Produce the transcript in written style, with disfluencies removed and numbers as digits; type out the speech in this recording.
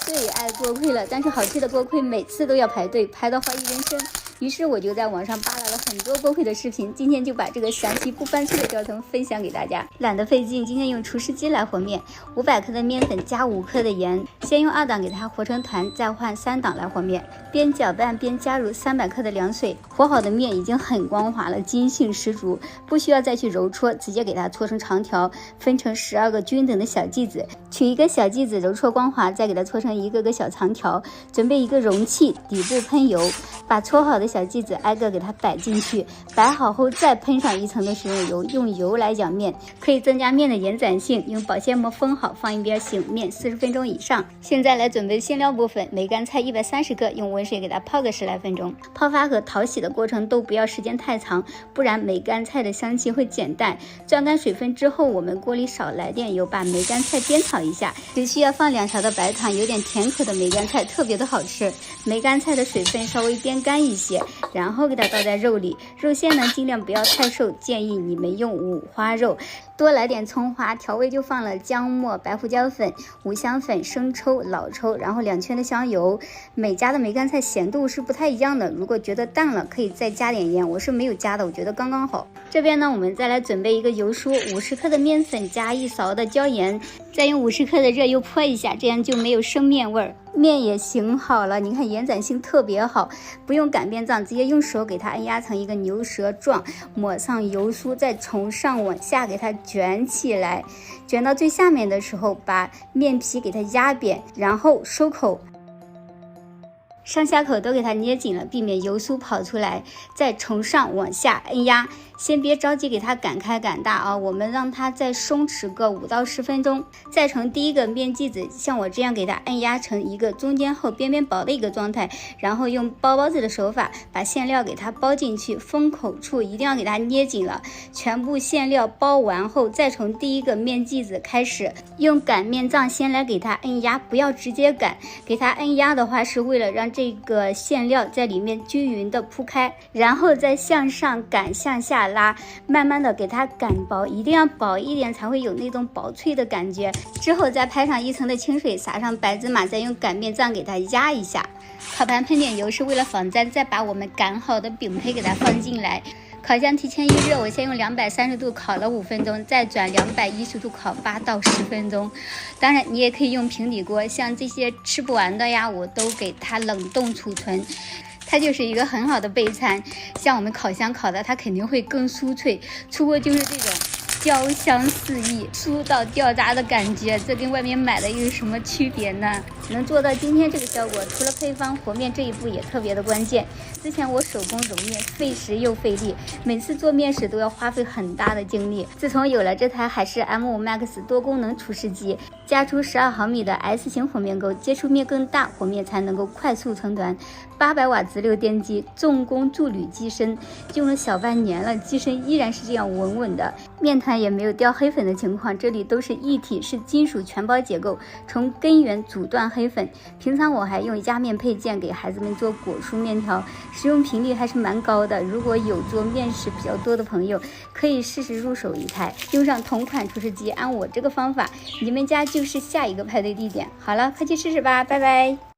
最愛鍋盔了，但是好吃的鍋盔每次都要排队，排到怀疑人生。于是我就在网上扒拉了很多锅盔的视頻，今天就把这個詳細不翻車的教程分享給大家。懶得費勁，今天用廚師機來和麵，500克的麵粉加5克的鹽，先用2檔給它和成團，再換3檔來和麵。邊攪拌邊加入300克的涼水，和好的麵已經很光滑了，筋性十足，不需要再去揉搓，直接給它搓成長條，分成12個均等的小劑子。取一個小劑子揉搓光滑，再給它搓成一個個小長條。準備一個容器，底部噴油，把搓好的小劑子挨個給它擺進去，擺好後再噴上一層的食用油，用油來攪麵，可以增加麵的延展性。用保鮮膜封好，放一邊醒麵40分鐘以上。現在來準備餡料部分，梅乾菜130克，用溫水給它泡個10來分鐘。泡發和淘洗的過程都不要時間太長，不然梅乾菜的香氣會減淡。攥乾水分之後，我們鍋裡少來點油，把梅乾菜煸炒一下，只需要放2勺的白糖，有點甜口的梅乾菜特別的好吃。梅乾菜的水分稍微煸乾一些，然後給它倒在肉裡。肉餡呢盡量不要太瘦，建議你們用五花肉，多來點蔥花。調味就放了薑末、白胡椒粉、五香粉、生抽、老抽，然後2圈的香油。每家的梅乾菜鹹度是不太一樣的，如果覺得淡了可以再加點鹽，我是沒有加的，我覺得剛剛好。這邊呢我們再來準備一個油酥，50克的麵粉加1勺的椒鹽，再用50克的熱油潑一下，這樣就沒有生麵味兒。麵也醒好了，你看延展性特別好，不用擀面杖，直接用手給它按壓成一個牛舌狀，抹上油酥，再從上往下給它捲起來，捲到最下面的時候把麵皮給它壓扁，然後收口，上下口都給它捏緊了，避免油酥跑出來，再從上往下按壓。先別着急給它擀開擀大啊，我們讓它再鬆弛個5到10分鐘，再從第一個麵劑子像我這樣給它按壓成一個中間厚邊邊薄的一個狀態，然後用包包子的手法把餡料給它包進去，封口處一定要給它捏緊了。全部餡料包完後，再從第一個麵劑子開始，用擀面杖先來給它按壓，不要直接擀，給它按壓的話是為了讓這個餡料在裡面均勻的鋪開，然後再向上擀向下拉，慢慢的給它擀薄，一定要薄一點才會有那種薄脆的感覺。之後再拍上1層的清水，撒上白芝麻，再用擀面杖給它壓一下。烤盤噴點油是為了防粘，再把我們擀好的餅胚給它放進來。烤箱提前預熱，我先用230度烤了5分鐘，再轉210度烤8到10分鐘。當然你也可以用平底鍋，像這些吃不完的呀，我都给它冷凍儲存，它就是一個很好的備餐。像我們烤箱烤的，它肯定會更酥脆，出鍋就是這種焦香四溢、酥到掉渣的感覺，這跟外面買的又有什麼區別呢？能做到今天這個效果，除了配方，和麵這一步也特別的關鍵。之前我手工揉麵費時又費力，每次做麵時都要花費很大的精力。自從有了這台海仕 M5 Max 多功能廚師機，加出12毫米的 S 型和麵钩，接觸面更大，和麵才能夠快速成团。800瓦直流電機，重工铸鋁機身，用了小半年了，機身依然是這樣穩穩的，麵團也沒有掉黑粉的情況。這裡都是一體式金屬全包結構，從根源阻斷黑粉。平常我還用壓麵配件給孩子們做果蔬麵條，使用頻率還是蠻高的。如果有做面食比較多的朋友，可以試試入手一台，用上同款廚師機，按我這個方法，你們家就是下一個派对地點。好了，快去試試吧，拜拜。